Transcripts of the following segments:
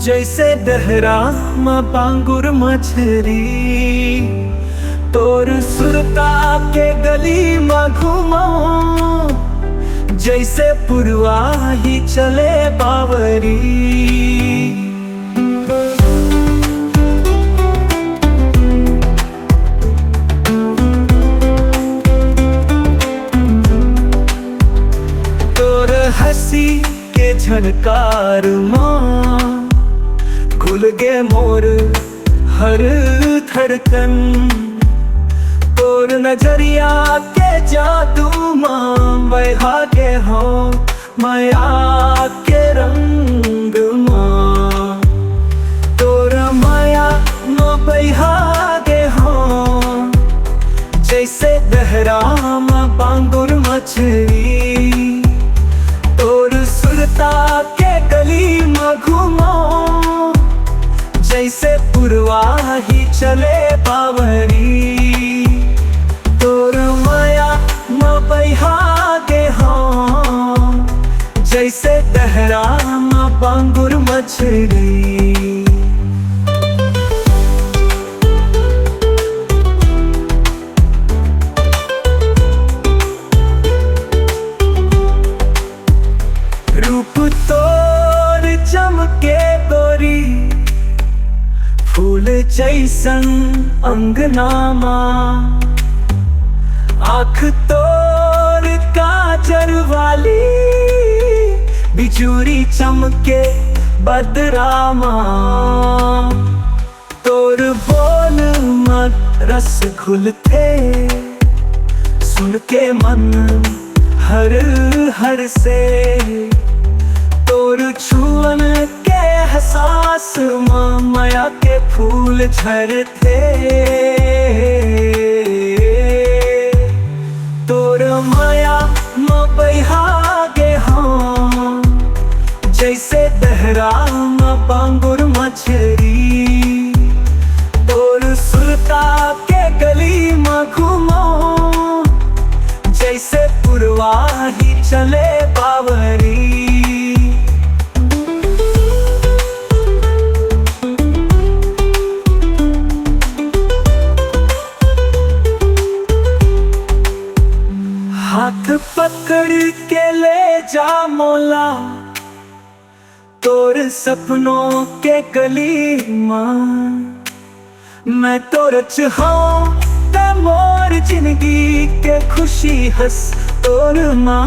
जैसे दहरा में बांगुर मछरी, तोर सुरता के गली में घूमो, जैसे पुरवा ही चले बावरी। तोर हंसी के झनकार मां खुल गे मोर हर धड़कन, तोर नजरिया के जादू मां बहा के हो माया के रंग मां, तोर माया में बहा के हो, जैसे दहरा में बांगुर मछली, तोर सुरता के गली में घूमो, जैसे पुरवा ही चले बावरी। तोर माया में बहा के हो, जैसे दहरा में बांगुर मछली। रूप तोर चमके गोरी, फूल जैसन अंगनामा, आँख तोर काजर वाली, बिजुरी चमके बदरामा, तोर बोल मत रस घुलते, सुन के मन हर हर से, तोर छुअन के एहसास माया के फूल झरते, तोर माया में बहा गे हो, जैसे दहरा में बांगुर मछली, तोर सुरता के गली में घूमो, जैसे पुरवा ही चले बावरी। हाथ पकड़ के ले जा मोला, तोर सपनों के गली मां, मैं तोर चाहूं ते मोर जिंदगी के खुशी हंस तोर मां,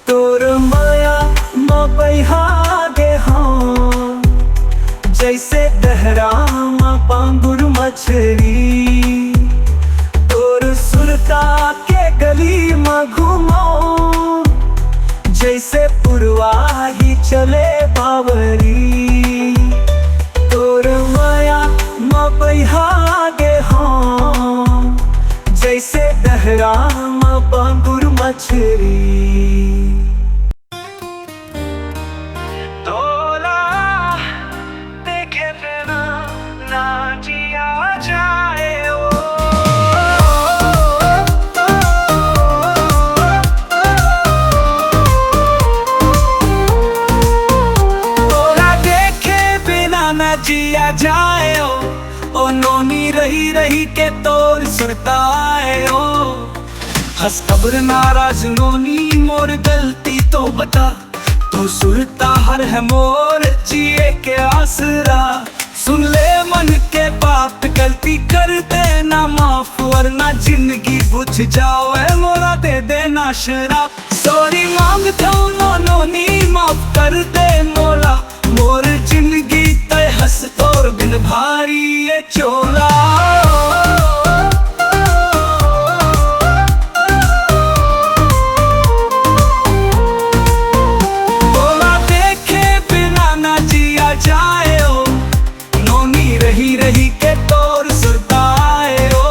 तोर माया में बहा गे हो, जैसे दहरा में बांगुर मछली, सुरता के गली में घूमो, जैसे पुरवा ही चले बावरी। तोर माया में बहा गे हो, जैसे दहरा में बांगुर मछली। तोला देखे बिना ना जिया जाए, जिया जाए ओ नोनी रही रही के तोर सुरताए ओ, हंस खबर नाराज नोनी मोर गलती तो बता, तो सुरता हर है मोर जिए के आसरा, सुन ले मन के बात गलती कर देना माफ, वरना जिंदगी बुझ जाओ मोरा दे देना शराब, सॉरी मांगता हूँ नोनी माफ कर दे मोला, मोर जिंदगी तय हंस तोर बिन भारी ये चोला। बोला देखे बिना ना जिया जाए ओ, नोनी रही रही के तोर सुरताए ओ।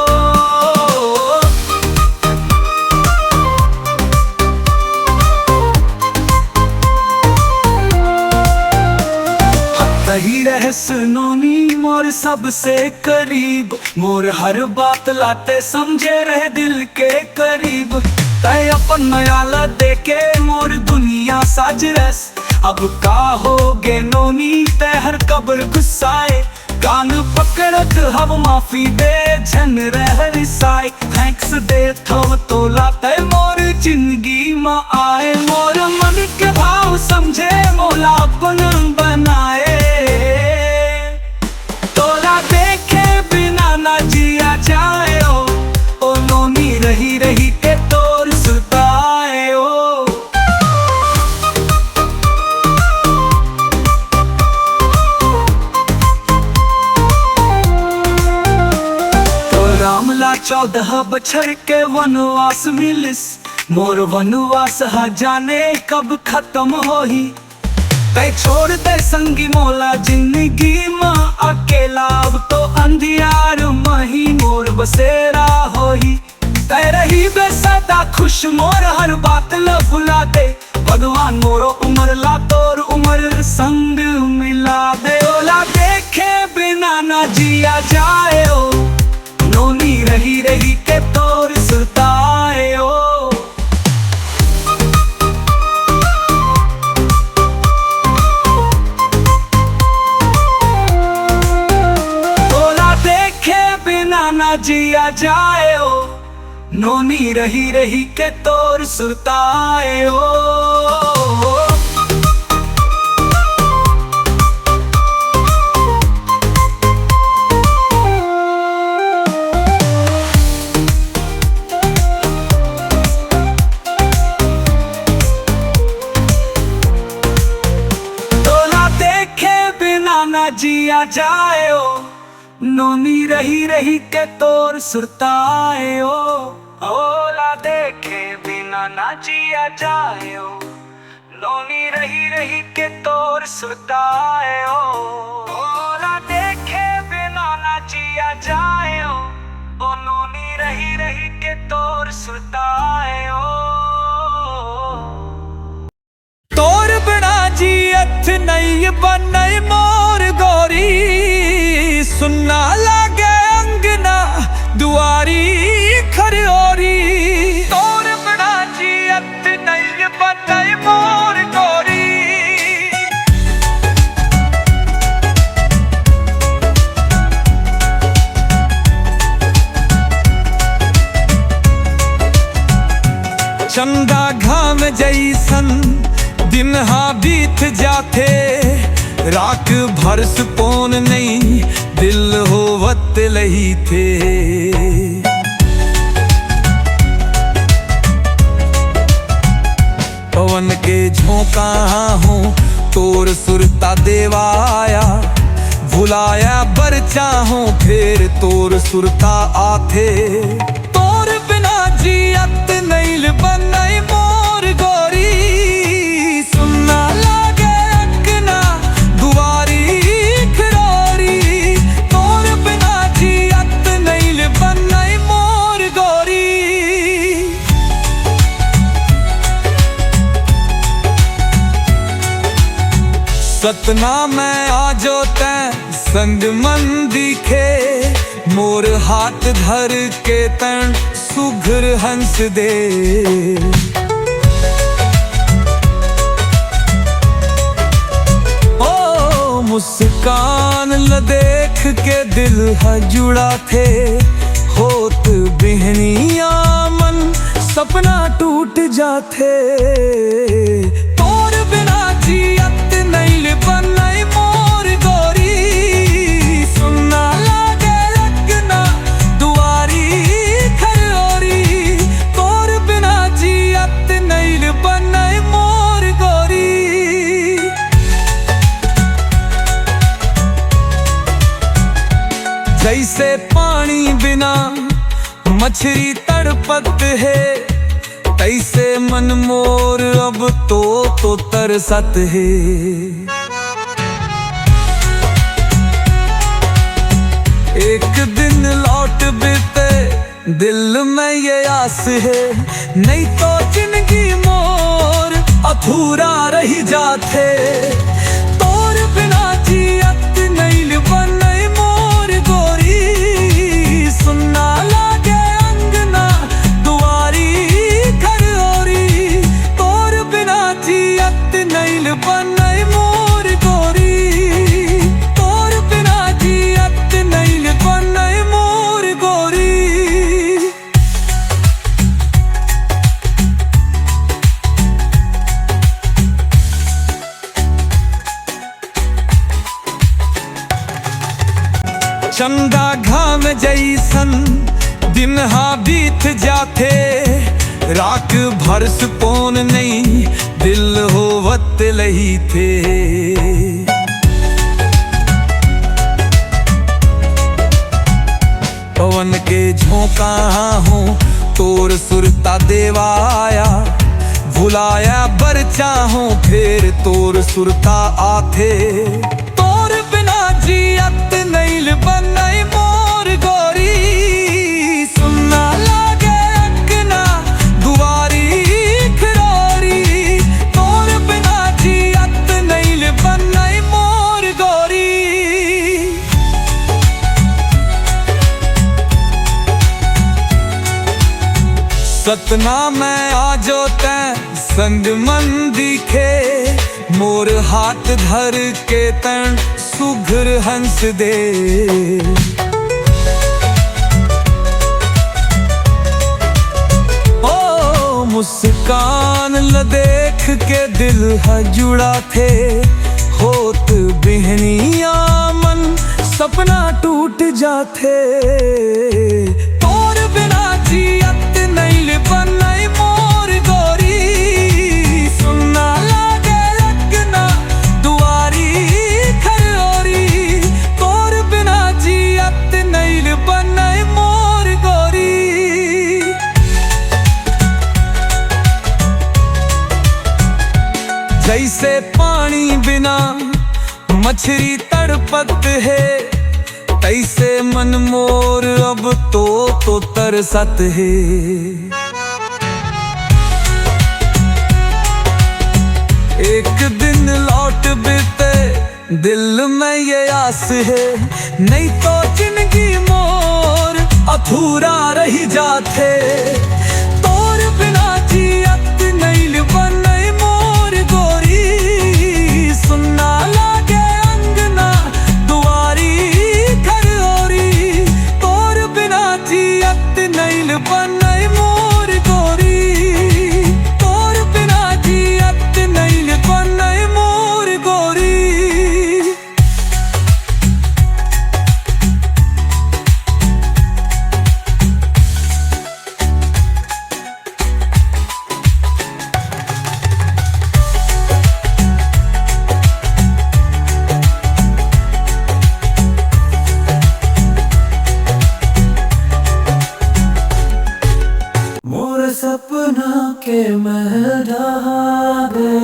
सही रह सुनोनी मोर सबसे करीब, मोर हर बात लाते समझे रहे दिल के करीब, तय अपन नयाला देके मोर दुनिया दुनिया साजरस। अब का होगे नोनी तेहर कब्र गुस्साए, कान पकड़त हम माफी दे झन रह रिसाई। थैंक्स दे थो तो लाते मोर जिंदगी में आए, मोर मन के भाव समझे मोला अपन बनाए। तोला देखे बिना ना जिया जाए ओ नोनी रही रही के तोर सुताए ओ। रामला 14 बछर के वनवास मिलिस, मोर वनवास हा जाने कब खत्म होही। तै छोड़ दे संगी मोला जिंदगी में अकेला, अब तो अंधियार मही मोर बसेरा होही। तै रही बे सदा खुश मोर हर बात ल भुला दे, भगवान मोरो उमर ला तोर उमर संग मिला दे। ओला देखे बिना ना जिया जाए ओ नोनी रही रही के तोर सुताए ओ। तोला देखे बिना ना जिया जाए ओ नोनी रही रही के तोर सुताए ओ। ना जिया जाए ओ नोनी रही रही के तोर सुताए ओ। ओला देखे बिना ना जिया जाए ओ नोनी रही रही के तोर सुताए ओ। ओला देखे बिना ना जिया जाए ओ नोनी रही रही के तोर सुताए ओ। तोर बिना जियत नहीं बनई मोर गोरी, सुनना लागे अंगना दुआरी खरियोरी। तोर बिना जियत नहीं बनई मोर गोरी। चंदा घाम जैसन दिन हा बीत जाते, राख भर सुपोन नहीं दिल होवत लही थे। पवन के झोंका हूँ तोर सुरता देवाया, भुलाया बर चाहूं फिर तोर सुरता आथे। तोर बिना जियत नहीं बनई मोर गोरी, सुनना लागे अंगना दुआरी खरोरी। तोर बिना जियत नहीं बनई मोर गोरी। सतना में आजो तैं संग मन दिखे, मोर हाथ धर के तन सुघर हंस दे। ओ मुस्कान ल देख के दिल है जुड़ा थे, होत बिहनिया मन सपना टूट जाते। तोर बिना जियत नहीं बनई मोर गोरी, सुनना लागे अंगना दुआरी खरोरी। तोर बिना जियत नहीं बनई मोर गोरी। जैसे पानी बिना मछली तड़पत है, तैसे मन मोर अब तो तरसत है। एक दिन लौट बीते दिल में ये आस है, नहीं तो जिंदगी मोर अधूरा रही जाते। तोर बिना जियत नहीं बनई मोर गोरी, सुनना लागे अंगना दुआरी खरोरी। तोर बिना जियत चंदा घाम जैसन दिन हा बीत जाते, राख भरस पोन नहीं दिल होवत लही थे। पवन के झोंका हूँ तोर सुरता देवाया, भुलाया बर चाहूं फिर तोर सुरता आथे। तोर बिना जियत नहीं बनई मोर गोरी, सुनना लागे अकना दुआरी खरोरी। तोर बिना जियत नहीं बनई मोर गोरी। सतना में आजो तैं संग मन दिखे, मोर हाथ धर के तन सुघर हंस दे। ओ मुस्कान ल देख के दिल है जुड़ा थे, होत बिहनिया मन सपना टूट जाते। तोर बिना जियत नहीं बनई मोर गोरी, सुनना लागे अकना दुआरी खरोरी। तोर बिना जियत नहीं बनई मोर गोरी। जैसे पानी बिना मछली तड़पत है, तैसे मन मोर अब तो तरसत है। एक दिन लौट बीते दिल में ये आस है, नहीं तो जिंदगी मोर अधूरा रही जाते। तोर बिना जियत नहीं बनई मोर गोरी, सुनना लागे अंगना दुआरी खरोरी। तोर बिना जियत नहीं बनई मोर गोरी, तोर बिना जियत नहीं बनई मोर गोरी। मोर सपना के महल ढहा दे,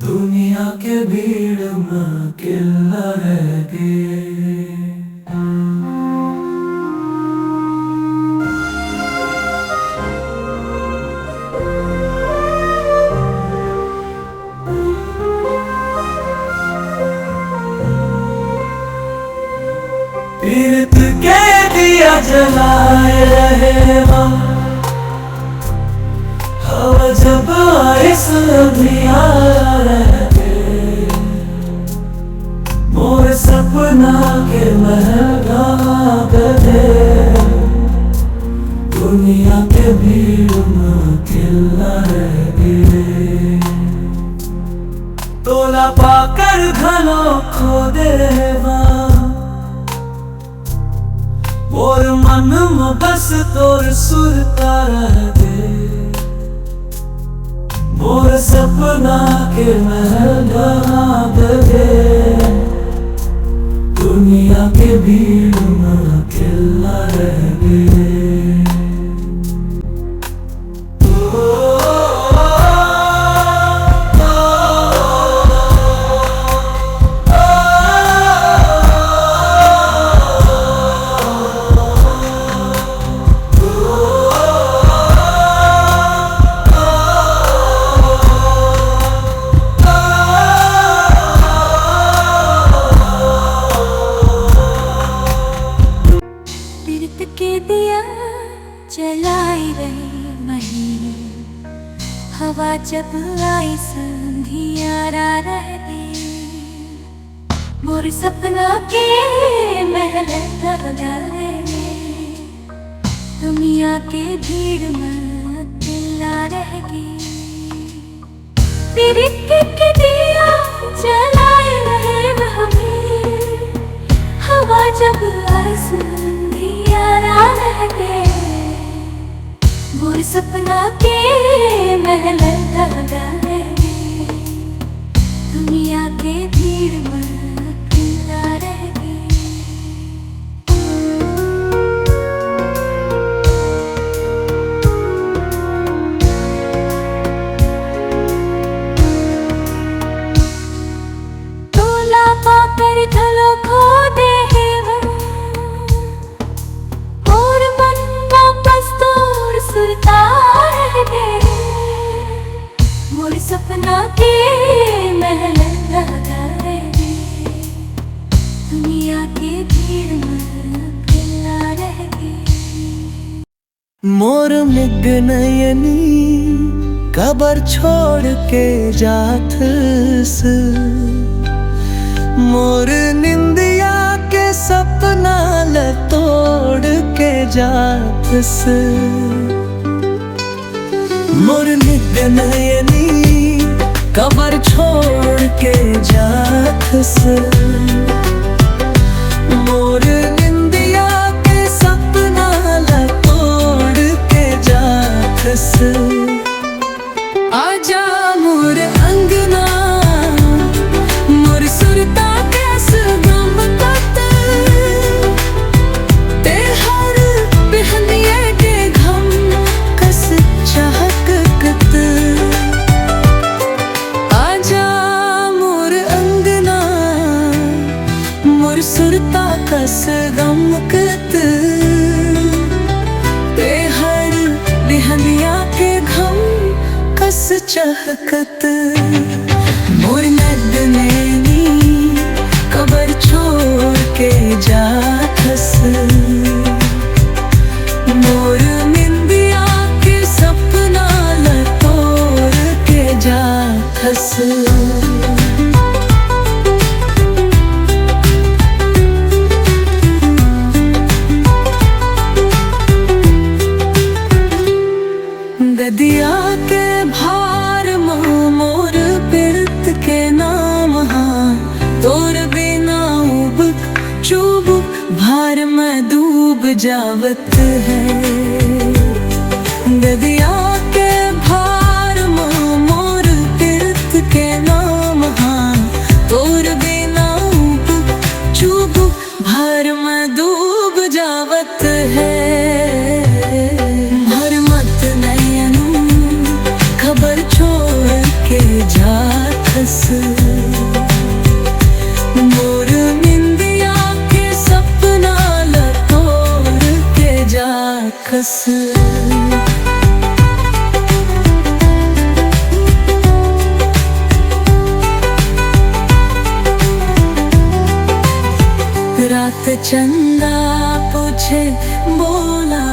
दुनिया के भीड़ में किल्ला रह गए। पीरत के दिया जलाए रहे हवा, जब आए सदिया रहे। मोर सपना के महल ढहा गए, दुनिया के भीड़ में किल्ला रह गए। तोला पाकर घनो खो देवा, मोर मन में बस तोर सुरता रह दे। मोर सपना के महल ढहा गए, दुनिया के भीड़ में किल्ला रह गए। जलाई रही महीने, हवा जब आई संधिया रह गई। मोर सपना के महल ढले, दुनिया के भीड़ में किल्ला रह गई। तेरे के दिया जलाए रहे हमें, हवा जब अंधियारा रह गए, मोर सपना के महल ढह गए, दुनिया के भीड़ में अकेला रह गए। तोला पाकर थलो खो दे और मन वापस तोड़ सुरता रह गए, मोर सपना के महल ढह गए, दुनिया के भीड़ में अकेला रह गए। मोर मिग नयनी कबर छोड़ के जात से, मोर निंदिया के सपना ल तोड़ के जात से, मोर निग नयनी कबर छोड़ के जात से, मोर निंदिया के सपना ल तोड़ के जात से। आजा मोर अंगना, मोर सुरता कैस गम तत, ते हर पहनिए के घम कस चाहक कत। आजा मोर अंगना, मोर सुरता कस गम कत, ते हर पहनिया के घम कस चाहकत। मोर नद नैनी कबर छोड़ के जात से, मोर निंदिया के सपना ल तोड़ के जात से। ददिया के भार मोर पिरत के नाम हाँ, तोर बिना उबक चुबक भार में डूब जावत है। ददिया के भार मोर पिरत के नाम हाँ, तोर बिना उबक चुबक भार में डूब जावत है। खबर छोड़ के जात से, मोर निंदिया के सपना ल तोड़ के जात से। रात चंदा पूछे बोला,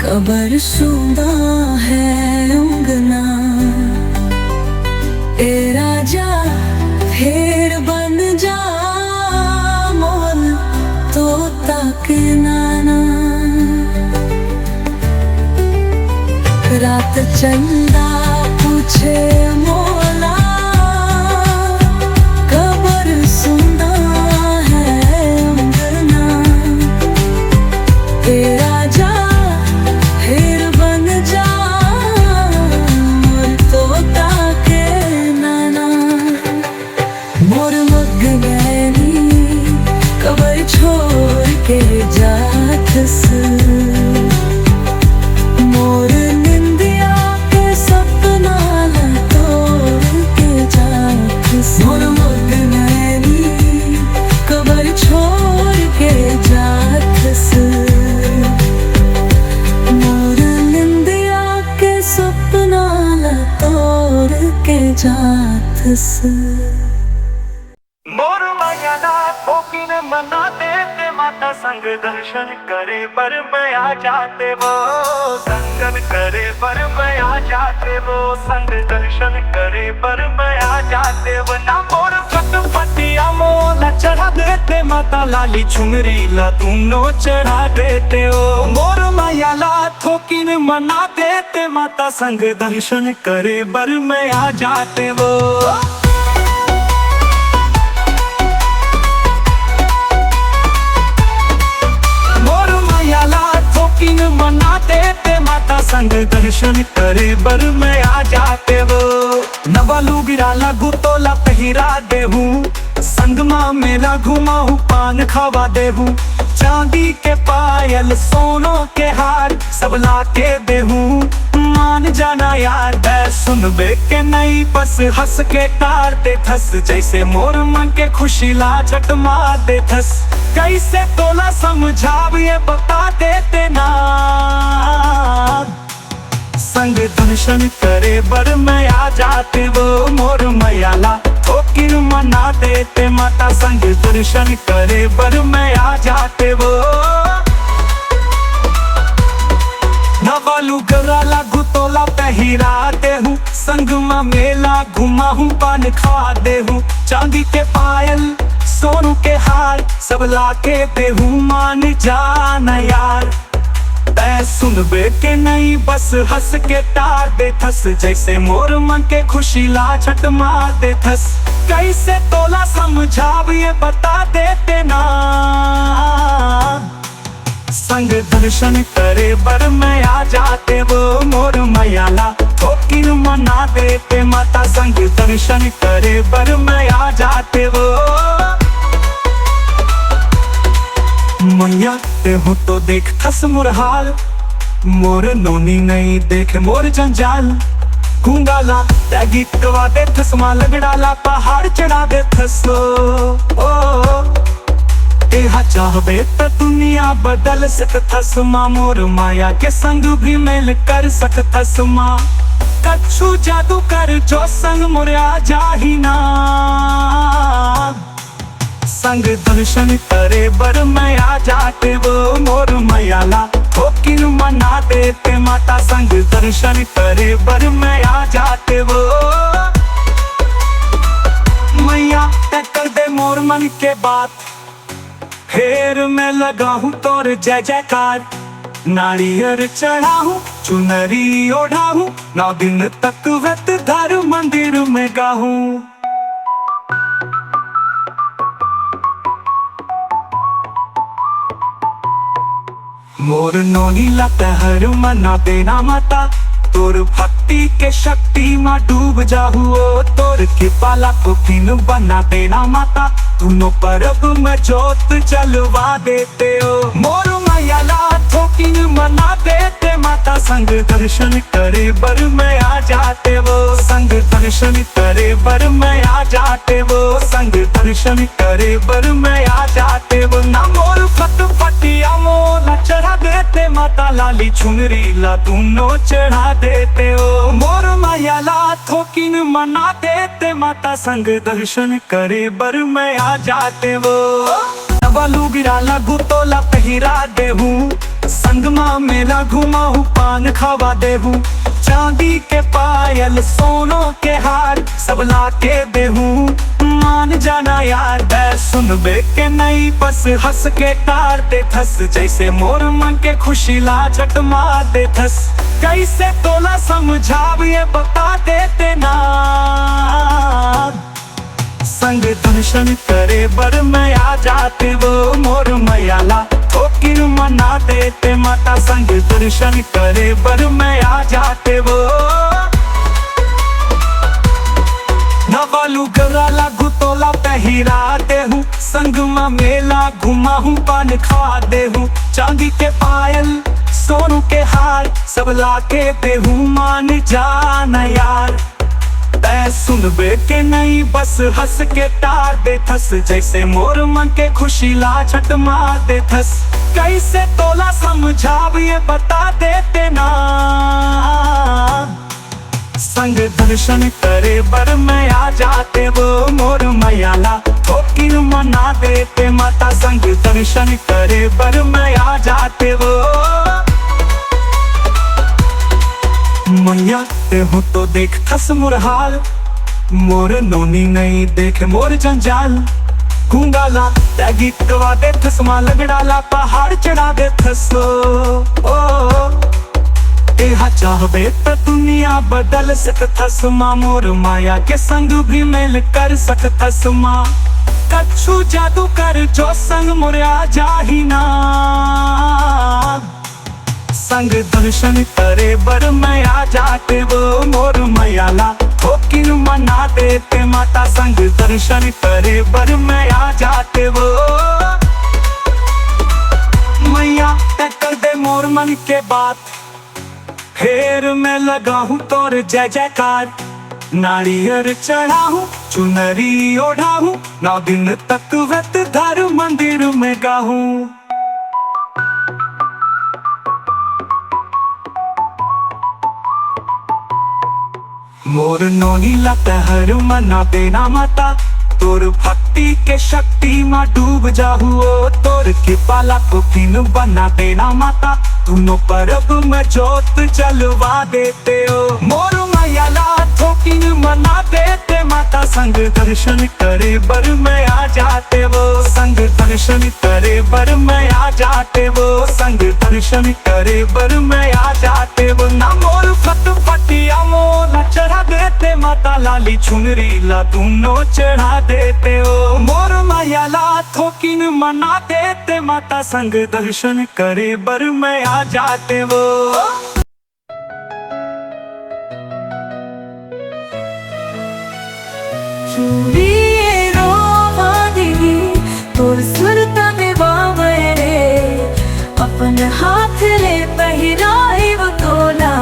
कबर सुना है अंगना, ए राजा फिर बन जा मोल तोता के नाना। रात चंदा पूछे मोला, कबर सुना है अंगना, ए राजा फिर बन जा मोर तोता के नाना। मोर मग गैनी कबर छोड़ के जात से, मोर निंदिया के सपना ल तोड़ के जात से। मोर मग गैनी कबर छोड़ के जात से, सपना ल तोड़ के जात से। मोर मायाला ठोकिन मना देते माता संग दर्शन करे पर मैं आ जाते वो, संगन करे पर मैं आ जाते वो, संग दर्शन करे पर मैं आ जाते वो। ना मोर पतिया मोला चढ़ा देते माता लाली चुनरी ला दोनों चढ़ा देते हो। मोर मायाला ठोकिन मना देते माता संग दर्शन करे बर में आ जाते वो। संग दर्शन करे बर में आ जाते वो। नवालू गिराला गुतोला पहिरा देहू, संग माँ मेला घुमाऊ पान खावा देहू। चांदी के पायल सोनों के हार सब ला के देहू, मान जाना यार। सुन बे के नहीं बस हंस के टार दे थस, जैसे मोर मन के खुशी ला झट मार दे थस। कैसे तोला समझाव ये बता देते ना, संग दर्शन करे बर में आ जाते वो। मोर मैयाला ठोकिर मना देते माता, संग दर्शन करे बर में आ जाते वो। नवालू गराला गुतोला पहिरा देहू, संग में मेला घुमाहू पान खा देहू। चांदी के पायल सोनू के हार सब ला के देहू, मान जाना यार। सुन बे के नहीं बस हंस के टार दे थस, जैसे मोर मन के खुशी ला छट मार दे थस। कैसे तोला समझाव ये बता देते ना, संग दर्शन करे बर में आ जाते वो। मोर मैयाला ठोकिर मना देते माता, संग दर्शन करे बर में आ जाते वो। मैया ते हूँ तो देख थस मोर हाल, मोर नोनी नहीं देख मोर जंजाल। घूंगाला तैगी कवा दे थस माँ, लगड़ाला पहाड़ चढ़ा दे थस ओ। तेहा चाहबे तो दुनिया बदल सकथस माँ, मोर माया के संग भी मेल कर सकथस माँ। कछु जादू कर जो संग मोर आ जाही ना, संग दर्शन करे बर में आ जाते वो। मोर मैयाला ठोकिर मना देते माता, संग दर्शन करे बर में आ जाते वो। मैया तय कर दे मोर मन के बात, फेर मैं लगा हूँ तोर जय जयकार। नारियर चढ़ा हूँ चुनरी ओढ़ा हूँ, 9 दिन तक व्रत धर मंदिर में गाहूँ। मोर नोनी लत हर मना देना माता, तोर भक्ति के शक्ति में डूब जाहू। तोर कृपा को फिन बना देना माता, दोनों परब में जोत जलवा देते हो। मोर मैयाला ठोकिर मना देते माता, संग दर्शन करे बर में आ जाते वो। संग दर्शन करे बर में आ जाते वो, संग दर्शन करे बर में आ जाते वो। ना मोर फटफटिया मोला चढ़ा देते माता, लाली चुनरी ला दोनों चढ़ा देते हो। मोर मैयाला ठोकिर मना देते माता, संग दर्शन करे बर में आ जाते वो। नवालू गिराला गुतोला पहिरा देहू, संग माँ मेला घुमाऊ पान खावा देहू। चांदी के पायल सोनों के हार सब ला के देहू, मान जाना यार। सुन बे के नहीं बस हंस के टार दे थस, जैसे मोर मन के खुशी ला झट मार दे थस। कैसे तोला समझाव ये बता देते ना, संग दर्शन करे बर में आ जाते वो। मोर मैयाला ठोकिर मना देते माता, संग दर्शन करे बर में आ जाते वो। नवालू गराला गुतोला पहिरा देहू, संग में मेला घुमाहू पान खा देहू। चांदी के पायल सोनू के हार सब ला के देहू, मान जाना यार। सुन बे के नहीं बस हंस के टार दे थस, जैसे मोर मन के खुशी ला झट मार दे थस। कैसे तोला समझाव ये बता देते ना, संग दर्शन करे बर में आ जाते वो। मोर मैयाला ठोकिर मना देते माता, संग दर्शन करे बर में आ जाते वो। मैया ते हूँ तो देख थस मोर हाल, मोर नोनी नहीं देख मोर जंजाल। घूंगाला तैगी कवा दे थस माँ, लगड़ाला पहाड़ चढ़ा दे थस ओ। तेहा चाहबे तो दुनिया बदल सकथस माँ, मोर माया के संग भी मेल कर सकथस माँ। कछु जादू कर जो संग मोर आ जाही ना, संग दर्शन करे बर मैं आ जाते वो मोर मैयाला ठोकिन मना देते माता संग दर्शन करे बर मैं आ जाते वो मैया कर दे मोर मन के बात फेर मैं लगा हूँ तोर जय जयकार नारियर चढ़ा हूँ चुनरी ओढ़ा हूँ 9 दिन तक व्रत धर मंदिर में गाहूँ मोर नोनी लतहर मना देना माता तोर भक्ति के शक्ति में डूब जाहू तोर कृपाला को दिन बना देना माता दोनों परब में जोत जलवा देते हो मोर मैयाला ठोकिन मना देते माता संग दर्शन करे बर में आ जाते वो संग दर्शन करे बर में आ जाते वो संग दर्शन करे बर में आ जाते वो ना मोर फटफटिया मोला चढ़ा देते माता लाली चुनरी ला दोनों चढ़ा देते हो मोर मैयाला ठोकिन मना देते माता संग दर्शन करे बर में आ जाते वो चूड़िए रोवादी तोर सुरता में बावरे अपन हाथ ले पहिराए वो तोला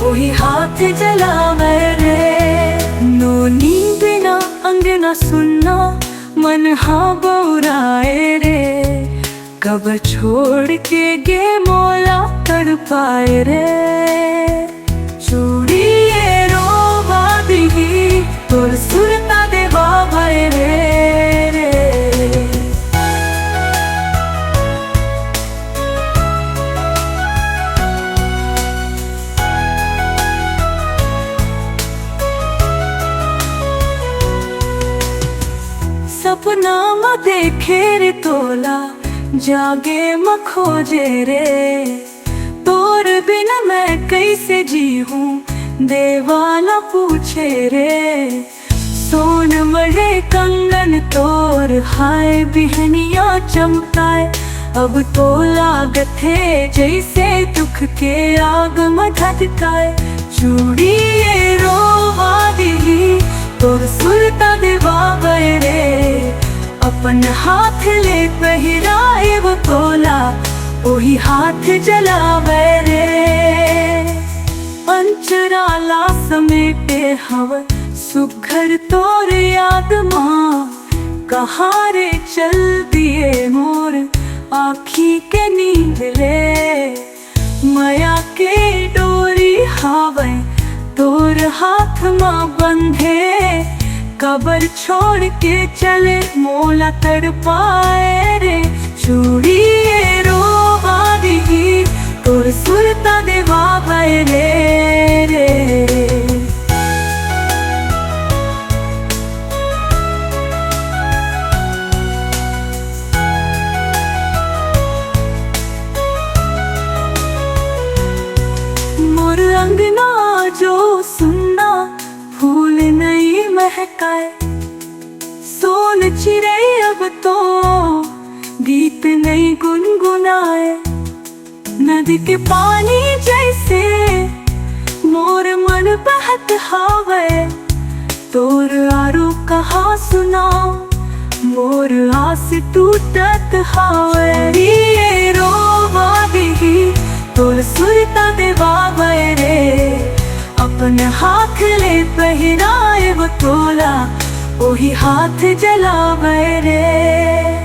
वही हाथ जला मेरे नोनी बिना अंगना सुनना मन हाँ बौराए रे कब छोड़ के गे मोला कर पाए रे चूड़िए रोवादी तोर सुरता दे बाबाए रे सपना म देखे रे तोला जागे म खोजे रे तोर बिना मैं कैसे जी हूँ देवाला पूछे रे सोन मरे कंगन तोर हाय बिहनिया चमकाए अब तो लागत है जैसे दुख के आग में धधकाए चूड़िए रोवादी तोर सुरता देवा रे अपन हाथ ले पहिराए वो तोला वही हाथ जलावे रे पंचराला समेटे हवा सुघर तोर याद माँ कहाँ रे चल दिए मोर आँखी के नींद ले माया के डोरी हावे तोर हाथ माँ बंधे कबर छोड़ के चले मोला तड़पाए रे चूड़िए रोवादी तोर सुरता देवा रे मोर अंगना जो सुनना फूल नहीं महकाए सोन चिरे अब तो गीत नहीं गुनगुनाए नदी के पानी जैसे मोर मन बहत हावे तोर आरो कहाँ सुनाओ मोर आस टूटत हावे ये रोवादी तोर सुरता देवा रे अपन हाथ ले पहिराए वो तोला वही हाथ जलावे रे।